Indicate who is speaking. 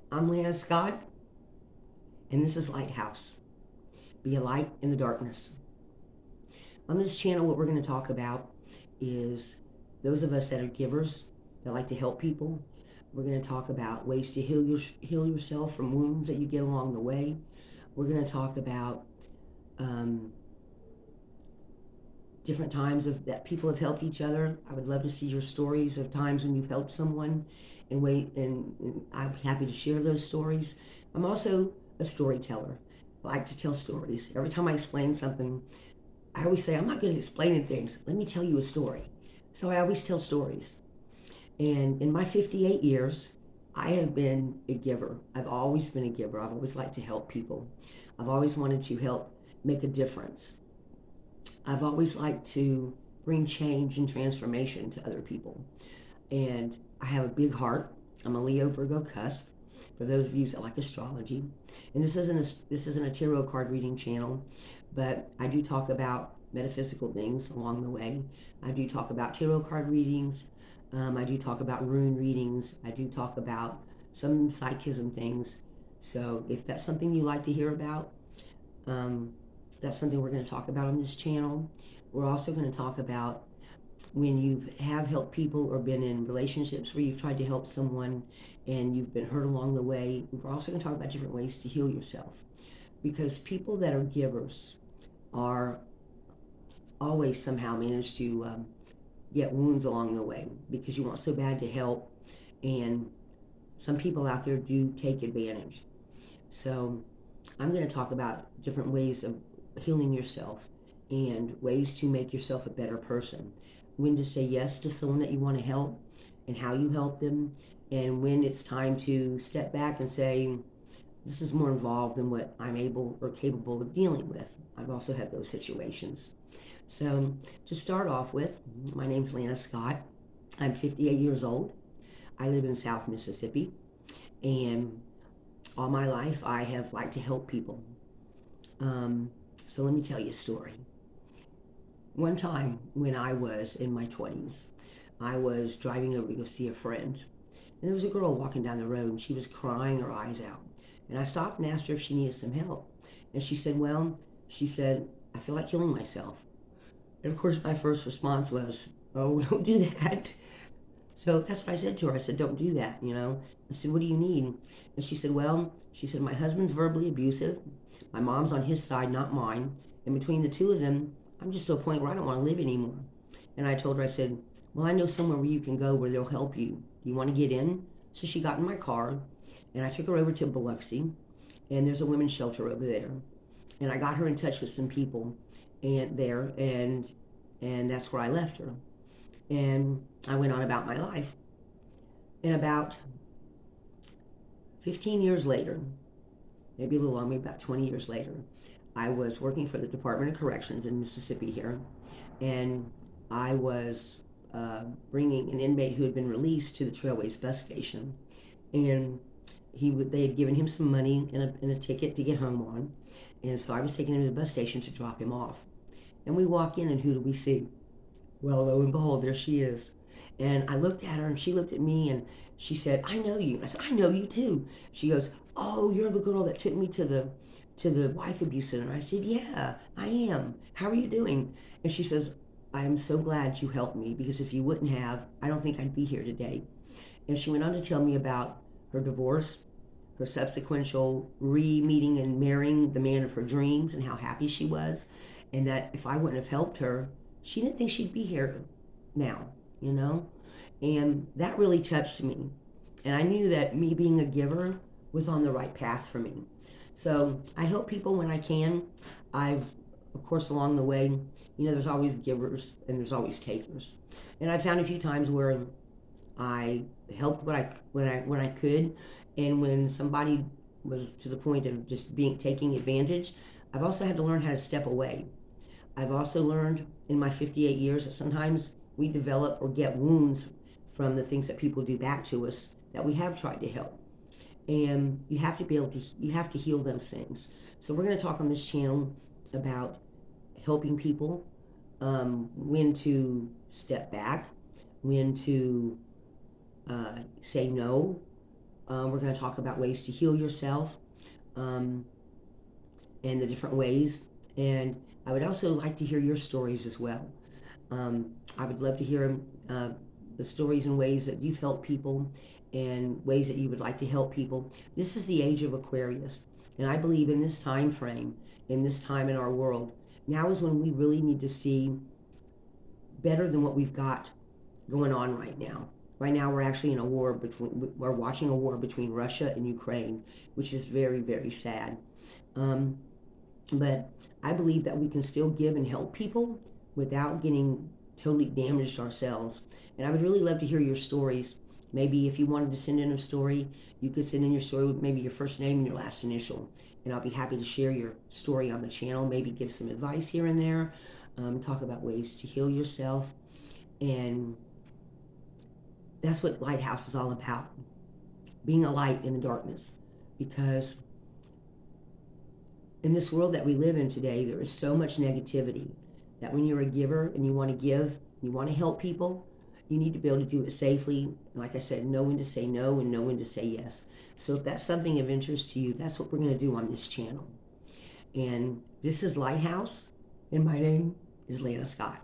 Speaker 1: I'm Lana Scott, and this is Lighthouse. Be a light in the darkness. On this channel, what we're going to talk about is those of us that are givers that like to help people. We're going to talk about ways to heal yourself from wounds that you get along the way. We're going to talk about um, different times that people have helped each other. I would love to see your stories of times when you've helped someone, and I'm happy to share those stories. I'm also a storyteller. I like to tell stories. Every time I explain something, I always say, I'm not good at explaining things. Let me tell you a story. So I always tell stories. And in my 58 years, I have been a giver. I've always been a giver. I've always liked to help people. I've always wanted to help make a difference. I've always liked to bring change and transformation to other people. And I have a big heart. I'm a Leo Virgo cusp. For those of you that like astrology, and this isn't a tarot card reading channel, but I do talk about metaphysical things along the way. I do talk about tarot card readings. I do talk about rune readings. I do talk about some psychism things. So if that's something you like to hear about, um, that's something we're going to talk about on this channel. We're also going to talk about when you have helped people or been in relationships where you've tried to help someone and you've been hurt along the way. We're also going to talk about different ways to heal yourself, because people that are givers are always somehow manage to get wounds along the way, because you want so bad to help, and some people out there do take advantage. So I'm going to talk about different ways of healing yourself and ways to make yourself a better person. When to say yes to someone that you want to help and how you help them, and when it's time to step back and say, this is more involved than what I'm able or capable of dealing with. I've also had those situations. So, to start off with, my name's Lana Scott. I'm 58 years old. I live in South Mississippi, and all my life I have liked to help people. So let me tell you a story. One time when I was in my 20s, I was driving over to go see a friend, and there was a girl walking down the road, and she was crying her eyes out. And I stopped and asked her if she needed some help. And she said, well, she said, I feel like killing myself. And of course, my first response was, oh, don't do that. So that's what I said to her. I said, don't do that, you know. I said, what do you need? And she said, well, she said, my husband's verbally abusive. My mom's on his side, not mine. And between the two of them, I'm just to a point where I don't want to live anymore. And I told her, I said, well, I know somewhere where you can go where they'll help you. Do you want to get in? So she got in my car, and I took her over to Biloxi, and there's a women's shelter over there. And I got her in touch with some people and that's where I left her. And I went on about my life. And about 15 years later, maybe a little longer, maybe about 20 years later, I was working for the Department of Corrections in Mississippi here, and I was bringing an inmate who had been released to the Trailways bus station, and they had given him some money and a ticket to get home on, and so I was taking him to the bus station to drop him off. And we walk in, and who do we see? Well, lo and behold, there she is. And I looked at her, and she looked at me, and she said, I know you. And I said, I know you too. She goes, oh, you're the girl that took me to the wife abuse center. I said, yeah, I am. How are you doing? And she says, I am so glad you helped me, because if you wouldn't have, I don't think I'd be here today. And she went on to tell me about her divorce, her subsequent re-meeting and marrying the man of her dreams, and how happy she was, and that if I wouldn't have helped her, she didn't think she'd be here now, you know? And that really touched me. And I knew that me being a giver was on the right path for me. So I help people when I can. I've, of course, along the way, you know, there's always givers and there's always takers. And I found a few times where I helped when I could, and when somebody was to the point of just being taking advantage, I've also had to learn how to step away. I've also learned in my 58 years that sometimes we develop or get wounds from the things that people do back to us that we have tried to help. And you have to heal those things. So we're going to talk on this channel about helping people, when to step back, when to say no, We're going to talk about ways to heal yourself, and the different ways. And I would also like to hear your stories as well. I would love to hear the stories and ways that you've helped people and ways that you would like to help people. This is the age of Aquarius, and I believe in this time frame, in this time in our world, now is when we really need to see better than what we've got going on right now. Right now, we're actually in a war we're watching a war between Russia and Ukraine, which is very, very sad. But I believe that we can still give and help people without getting totally damaged ourselves. And I would really love to hear your stories. Maybe if you wanted to send in a story, you could send in your story with maybe your first name and your last initial. And I'll be happy to share your story on the channel, maybe give some advice here and there, talk about ways to heal yourself. And that's what Lighthouse is all about, being a light in the darkness. Because in this world that we live in today, there is so much negativity that when you're a giver and you want to give, you want to help people, you need to be able to do it safely. And like I said, know when to say no and know when to say yes. So if that's something of interest to you, that's what we're going to do on this channel. And this is Lighthouse, and my name is Lana Scott.